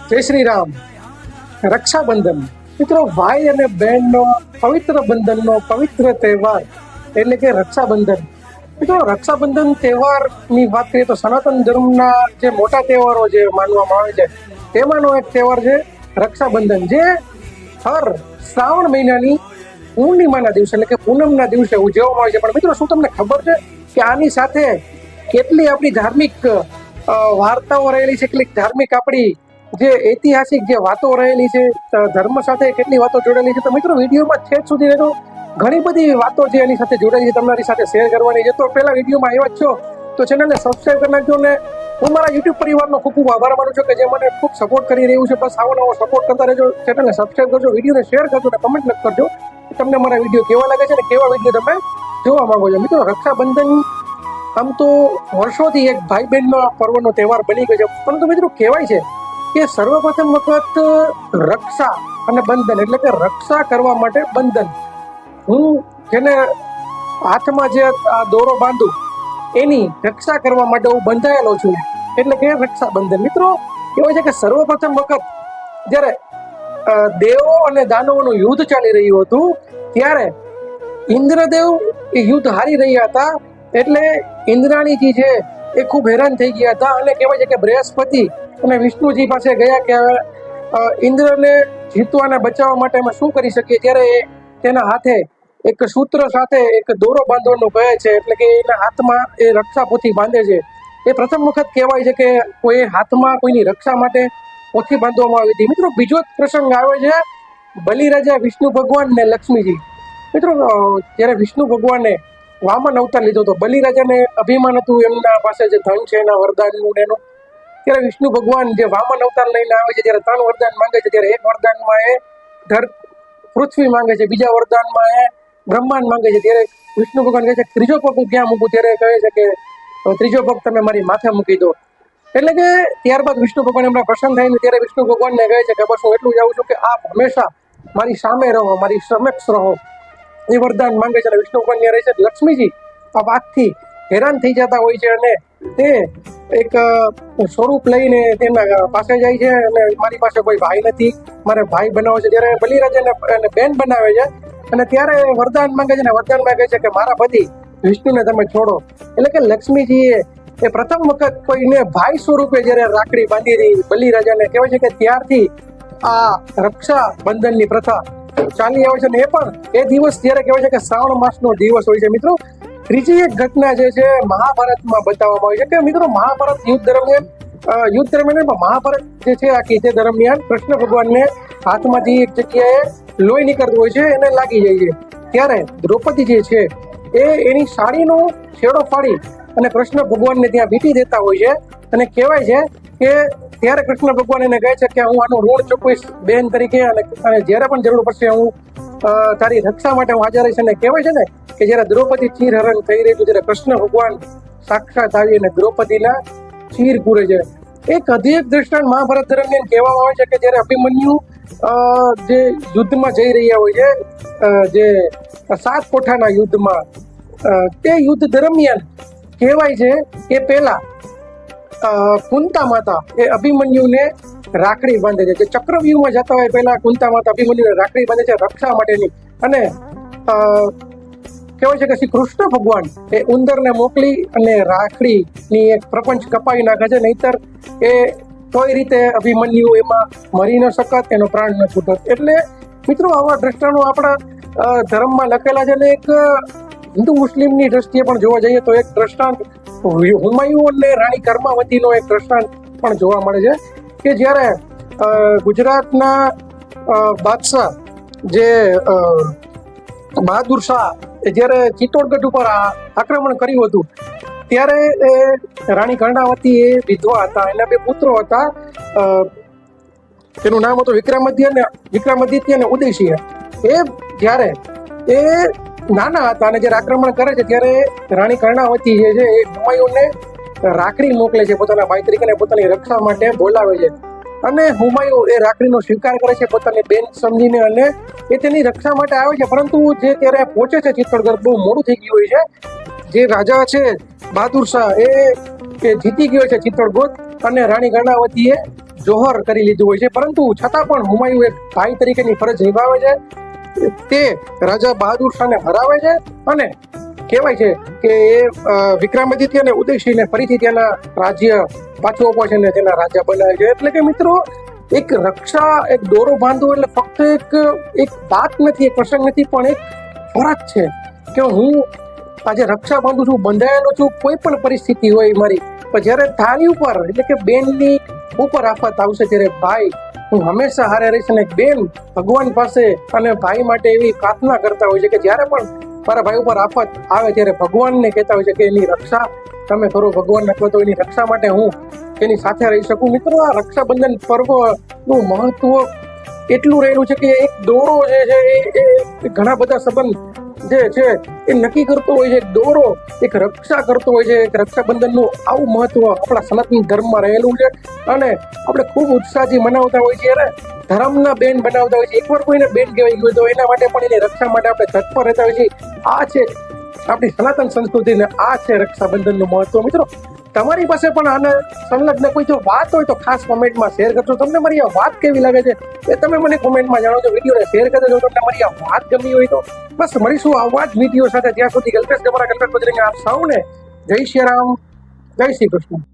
જય શ્રી રામ. રક્ષાબંધન મિત્રો, ભાઈ અને બહેનનો પવિત્ર બંધનનો પવિત્ર તહેવાર એટલે કે રક્ષાબંધન. મિત્રો, રક્ષાબંધન તહેવારની વાત કરીએ તો સનાતન ધર્મના જે મોટા તહેવારો જે માનવામાં આવે છે તેમાંનો એક તહેવાર છે રક્ષાબંધન, જે હર શ્રાવણ મહિનાની પૂર્ણિમાના દિવસે એટલે કે પૂનમના દિવસે ઉજવવામાં આવે છે. પણ મિત્રો, શું તમને ખબર છે કે આની સાથે કેટલી આપણી ધાર્મિક વાર્તાઓ રહેલી છે, કેટલીક ધાર્મિક આપણી જે ઐતિહાસિક જે વાતો રહેલી છે, ધર્મ સાથે કેટલી વાતો જોડેલી છે? તો મિત્રો, વિડીયોમાં છેક સુધી રહેજો. ઘણી બધી વાતો જે એની સાથે જોડેલી છે તમારી સાથે શેર કરવાની છે. તો પહેલા વિડીયોમાં આવ્યા જ છો તો ચેનલને સબસ્ક્રાઈબ કરી નાખજો. અને હું મારા યુટ્યુબ પરિવારનો ખૂબ ખૂબ આભાર માનું છું કે જે મને ખૂબ સપોર્ટ કરી રહ્યું છે. બસ આવો નવો સપોર્ટ કરતા રહેજો. ચેનલને સબસ્ક્રાઈબ કરજો, વિડીયોને શેર કરજો અને કમેન્ટ કરજો તમને મારા વિડીયો કેવા લાગે છે અને કેવા વિડીયો તમે જોવા માંગો છો. મિત્રો, રક્ષાબંધન આમ તો વર્ષોથી એક ભાઈ બહેનનો પર્વનો તહેવાર બની ગયો છે. પરંતુ મિત્રો, કહેવાય છે કે સર્વપ્રથમ વખત રક્ષા અને બંધન એટલે કે રક્ષા કરવા માટે બંધન, હું જેને હાથમાં જે આ દોરો બાંધું એની રક્ષા કરવા માટે હું બંધાયેલો છું એટલે કે રક્ષાબંધન. મિત્રો, કહેવાય છે કે સર્વપ્રથમ વખત જ્યારે દેવો અને દાનવોનું યુદ્ધ ચાલી રહ્યું હતું ત્યારે ઇન્દ્રદેવ એ યુદ્ધ હારી રહ્યા હતા. એટલે ઇન્દ્રાણીજી છે એ ખૂબ હેરાન થઈ ગયા હતા અને કહેવાય છે કે બૃહસ્પતિ અને વિષ્ણુજી પાસે ગયા કે ઇન્દ્રને જીતવાને બચાવવા માટે અમે શું કરી શકીએ. ત્યારે તેના હાથે એક સૂત્ર સાથે એક દોરો બાંધવાનું કહે છે, એટલે કે એના હાથમાં એ રક્ષા પોથી બાંધે છે. એ પ્રથમ વખત કહેવાય છે કે કોઈ હાથમાં કોઈની રક્ષા માટે પોથી બાંધવામાં આવી હતી. મિત્રો, બીજો જ પ્રસંગ આવે છે બલિરાજા વિષ્ણુ ભગવાન ને લક્ષ્મીજી. મિત્રો, જ્યારે વિષ્ણુ ભગવાને વામન અવતાર લીધો હતો, બલિરાજાને અભિમાન હતું એમના પાસે જે ધન છે એના વરદાનનું એનું, ત્યારે વિષ્ણુ ભગવાન જે વામન અવતાર લઈને આવે છે ત્યારે 3 વરદાન માંગે છે. ત્યારે એક વરદાનમાં એ પૃથ્વી માંગે છે, બીજા વરદાનમાં એ બ્રહ્માંડ માંગે છે. ત્યારે વિષ્ણુ ભગવાન કહે છે ત્રીજો પગ હું ક્યાં મૂકું? ત્યારે કહે છે કે ત્રીજો પગ તમે મારી માથે મૂકી દો. એટલે કે ત્યારબાદ વિષ્ણુ ભગવાન એમના પ્રસન્ન થઈને ત્યારે વિષ્ણુ ભગવાનને કહે છે કે બસ હું એટલું જાઉં છું કે આપ હંમેશા મારી સામે રહો, મારી સમક્ષ રહો. એ વરદાન માંગે છે અને વિષ્ણુ ભગવાન રહે છે. લક્ષ્મીજી આ વાતથી હેરાન થઈ જતા હોય છે અને તે એક સ્વરૂપ લઈને તેના પાસે જાય છે અને મારી પાસે કોઈ ભાઈ નથી, મારે ભાઈ બનાવે છે. ત્યારે બલિરાજાને બેન બનાવે છે અને ત્યારે વરદાન માંગે છે અને વરદાન માંગે છે કે મારા પતિ વિષ્ણુને તમે છોડો. એટલે કે લક્ષ્મીજીએ એ પ્રથમ વખત કોઈને ભાઈ સ્વરૂપે જ્યારે રાખડી બાંધી રહી બલિરાજાને, કહેવાય છે કે ત્યારથી આ રક્ષા બંધનની પ્રથા ચાલી આવે છે. અને એ પણ એ દિવસ જ્યારે કહેવાય છે કે શ્રાવણ માસનો દિવસ હોય છે. મિત્રો, ત્રીજી એક ઘટના જે છે મહાભારતમાં બતાવવામાં આવી છે કે મિત્રો, મહાભારત યુદ્ધ દરમિયાન મહાભારત જે છે આખી તે દરમિયાન કૃષ્ણ ભગવાનને હાથમાંથી એક જગ્યાએ લોહી નીકળતું હોય છે, એને લાગી જાય છે. ત્યારે દ્રૌપદી જે છે એ એની સાડીનો છેડો ફાડી અને કૃષ્ણ ભગવાનને ત્યાં વીંટી દેતા હોય છે. અને કહેવાય છે કે ત્યારે કૃષ્ણ ભગવાન એને કહે છે કે હું આનું ઋણ ચૂકવીશ બેન તરીકે, અને જ્યારે પણ જરૂર પડશે હું તારી રક્ષા માટે હું હાજર રહીશ. અને કહેવાય છે ને કે જ્યારે દ્રૌપદી ચીરહરણ થઈ રહી ત્યારે કૃષ્ણ ભગવાન સાક્ષાત આવી અને દ્રૌપદીના ચીર પૂરે છે. એક અધિક દ્રષ્ટાંત મહાભારત દરમિયાન કહેવામાં આવે છે કે જ્યારે અભિમન્યુ જે યુદ્ધમાં જઈ રહ્યા હોય છે, જે 7 કોઠાના યુદ્ધમાં, તે યુદ્ધ દરમિયાન કહેવાય છે કે પહેલા કુંતા માતા એ અભિમન્યુને રાખડી બાંધે છે. જે ચક્રવ્યૂહમાં જતા હોય પહેલા કુંતા માતા અભિમન્યુને રાખડી બાંધે છે રક્ષા માટેની. અને કહેવાય છે કે શ્રી કૃષ્ણ ભગવાન એ ઉંદરને મોકલી અને રાખડીની એક પ્રપંચ કપાવી નાખે છે, નહીતર એ કોઈ રીતે અભિમન્યુ એમાં મરી ન શકત, એનો પ્રાણ ન છૂટત. એટલે મિત્રો, આવા દ્રષ્ટાંતો આપણા ધર્મમાં લખેલા છે. અને એક હિન્દુ મુસ્લિમની દ્રષ્ટિએ પણ જોવા જઈએ તો એક દ્રષ્ટાંત હુમાયુ અને રાણી કર્માવતીનો એક દ્રષ્ટાંત પણ જોવા મળે છે કે જ્યારે ગુજરાતના બાદશાહ જે બહાદુર શાહ જ્યારે ચિત્તોડગઢ ઉપર આક્રમણ કર્યું હતું ત્યારે એ રાણી કર્ણાવતી એ વિધવા હતા, એના 2 પુત્રો હતા. તેનું નામ હતું વિક્રમાદિત્ય અને ઉદયસિંહ. એ જ્યારે એ નાના હતા અને જ્યારે આક્રમણ કરે છે ત્યારે રાણી કર્ણાવતી જે છે એ હુમાયુને રાખડી મોકલે છે પોતાના ભાઈ તરીકે, પોતાની રક્ષા માટે બોલાવે છે. અને હુમાયુ એ રાખડીનો સ્વીકાર કરે છે પોતાની બેન સમજીને અને એ તેની રક્ષા માટે આવે છે. પરંતુ જે ત્યારે પહોંચે છે ચિત્તોડગઢ બહુ મોડું થઈ ગયું હોય છે. જે રાજા છે બહાદુર શાહ એ જીતી ગયો છે ચિત્તોડગઢ અને રાણી કર્ણાવતીએ જોહર કરી લીધું હોય છે, પરંતુ છતાં પણ હુમાયુ એક ભાઈ તરીકેની ફરજ નિભાવે છે. તે રાજા બહાદુર શાહને હરાવે છે અને કહેવાય છે કે એ વિક્રમાદિત્ય અને ઉદયસિંહને ફરીથી ત્યાંના રાજ્ય પાછું આપે છે અને તેના રાજા બનાવે છે. એટલે કે મિત્રો, એક રક્ષા, એક દોરો બાંધવો એટલે ફક્ત એક વાત નથી, એક પ્રસંગ નથી, પણ એક ફરજ છે કે હું આજે રક્ષા બાંધું છું, બંધાયેલો છું કોઈ પણ પરિસ્થિતિ હોય મારી. પણ જ્યારે તારી ઉપર એટલે કે બેનની ઉપર આફત આવશે ત્યારે ભાઈ હું હંમેશા હારે રહીશ. અને બેન ભગવાન પાસે અને ભાઈ માટે એવી પ્રાર્થના કરતા હોય છે કે જ્યારે પણ મારા ભાઈ ઉપર આફત આવે ત્યારે ભગવાનને કહેતા હોય છે કે એની રક્ષા તમે કરો. ભગવાનને કહો તો એની રક્ષા માટે હું એની સાથે રહી શકું. મિત્રો, આ રક્ષાબંધન પર્વનું મહત્વ એટલું રહેલું છે કે એક દોરો જે છે એ ઘણા બધા સંબંધ જે છે એ નક્કી કરતો હોય છે. એક દોરો એક રક્ષા કરતો હોય છે. એક રક્ષાબંધનનું આવું મહત્વ આપણા સનાતન ધર્મમાં રહેલું છે અને આપણે ખૂબ ઉત્સાહથી મનાવતા હોય છે. અને ધર્મના બેન બનાવતા હોય છે. એકવાર કોઈને બેન કહેવાય ગયું તો એના માટે પણ એની રક્ષા માટે આપણે તત્પર રહેતા હોય છે. આ છે આપણી સનાતન સંસ્કૃતિને, આ છે રક્ષાબંધનનું મહત્વ. મિત્રો, તમારી પાસે પણ આને સંલગ્ન કોઈ જો વાત હોય તો ખાસ કોમેન્ટમાં શેર કરજો. તમને મારી આ વાત કેવી લાગે છે એ તમે મને કોમેન્ટમાં જણાવજો. વિડીયોને શેર કરજો જો તમને મારી આ વાત ગમી હોય તો. બસ મળીશું આવા જ વિડીયો સાથે. ત્યાં સુધી કલ્પેશ ગભરા, કલ્પેશ બજરંગી, આપ સૌને જય શ્રી રામ, જય શ્રી કૃષ્ણ.